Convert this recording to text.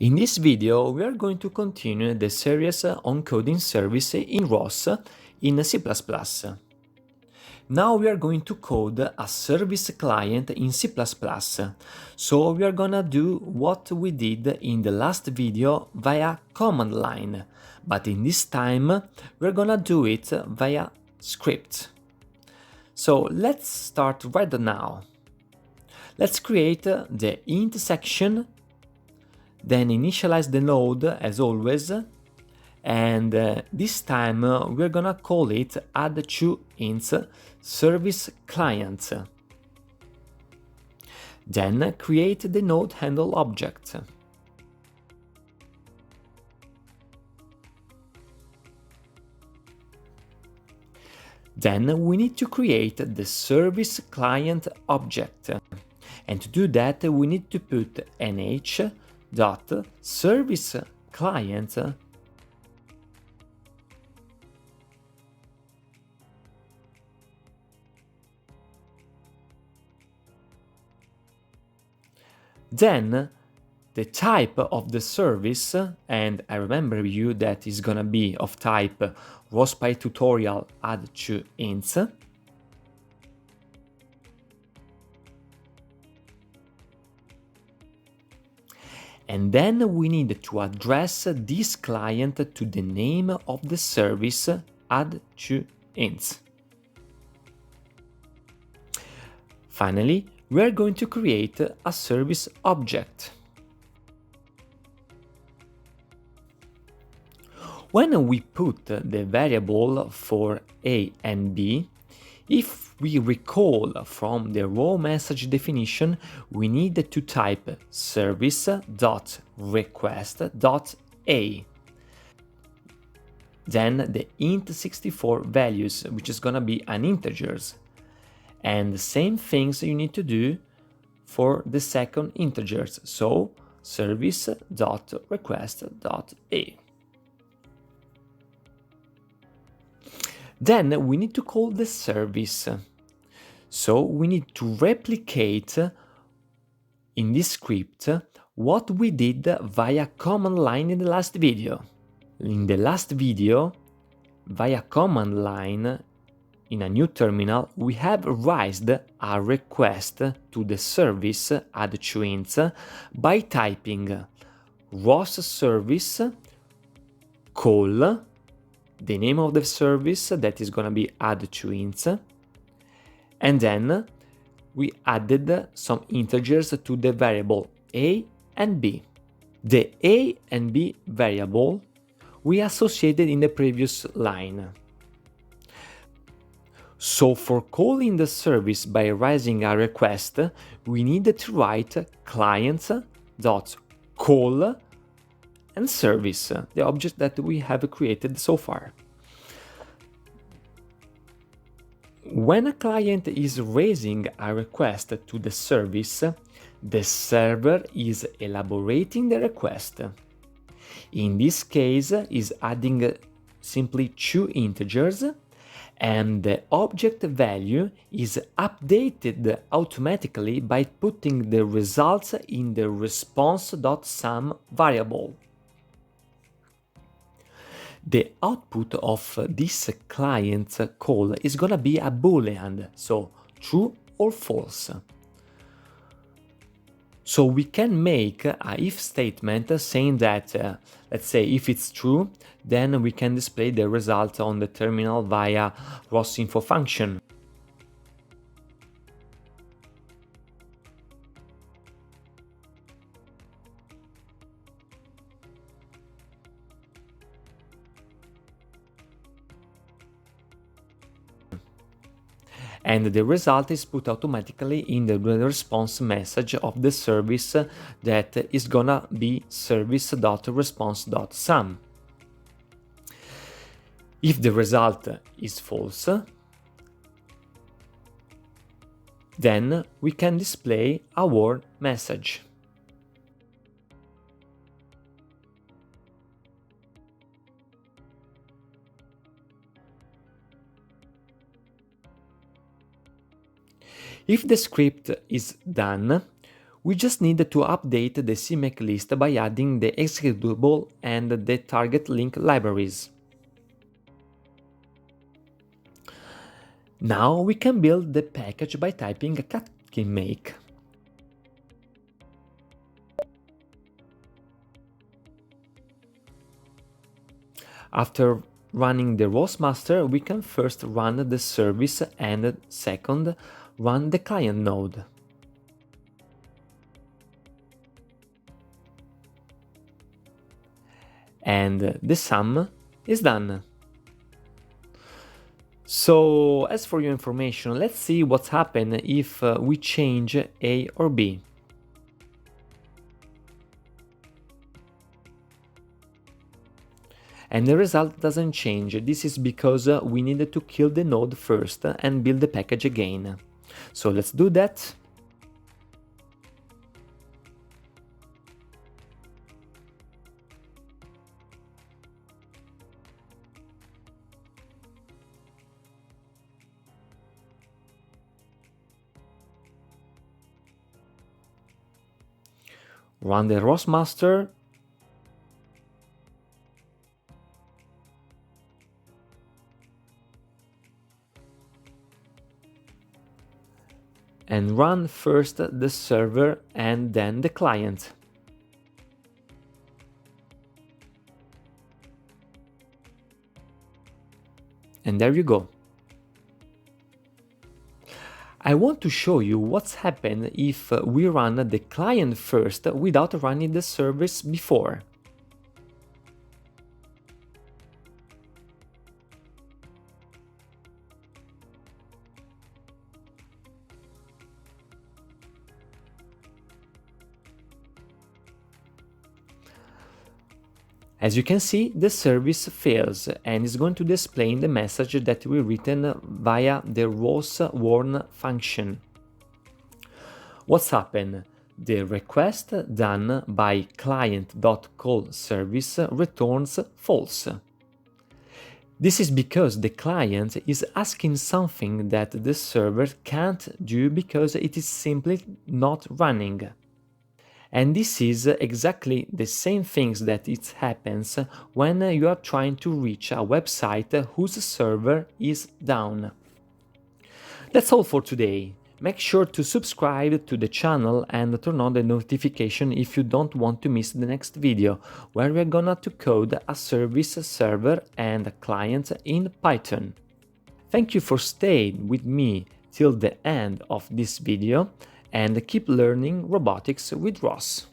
In this video, we are going to continue the series on coding service in ROS in C++. Now we are going to code a service client in C++. So we are gonna do what we did in the last video via command line, but in this time we're gonna do it via script. So let's start right now. Let's create the int section, then initialize the node as always, and this time we're gonna call it AddTwoInts Service Client. Then create the node handle object. Then we need to create the service client object, and to do that we need to put nh.service-client then the type of the service, and I remember you that is gonna be of type ROS_tutorial AddTwoInts. And then we need to address this client to the name of the service AddTwoInts. Finally, we are going to create a service object. When we put the variable for A and B, if we recall from the raw message definition, we need to type service.request.a. Then the int64 values, which is gonna be an integers. And the same things you need to do for the second integers, so service.request.a. Then we need to call the service. So we need to replicate in this script what we did via command line in the last video. In the last video, via command line, in a new terminal, we have raised a request to the service AddTwoInts by typing ROS service call the name of the service, that is gonna be AddTwoInts, and then we added some integers to the variable A and B. The A and B variable we associated in the previous line. So for calling the service by raising a request, we need to write clients.call and service, the object that we have created so far. When a client is raising a request to the service, the server is elaborating the request. In this case, is adding simply two integers, and the object value is updated automatically by putting the results in the response.sum variable. The output of this client call is gonna be a boolean, so true or false. So we can make a if statement saying that, let's say if it's true, then we can display the result on the terminal via rosinfo function. And the result is put automatically in the response message of the service that is gonna be service.response.sum. If the result is false, then we can display our message. If the script is done, We just need to update the CMake list by adding the executable and the target link libraries. Now we can build the package by typing make. After running the ROS master, we can first run the service and second, run the client node. And the sum is done. So, as for your information, let's see what's happened if we change A or B. And the result doesn't change. This is because we needed to kill the node first and build the package again. So let's do that. Run the ROS master. And run first the server and then the client. And there you go. I want to show you what's happened if we run the client first without running the service before. As you can see, the service fails and is going to display the message that we written via the ROS warn function. What's happened? The request done by client.callService returns false. This is because the client is asking something that the server can't do because it is simply not running. And this is exactly the same things that it happens when you are trying to reach a website whose server is down. That's all for today. Make sure to subscribe to the channel and turn on the notification if you don't want to miss the next video, where we're gonna to code a service server and a client in Python. Thank you for staying with me till the end of this video, and keep learning robotics with ROS.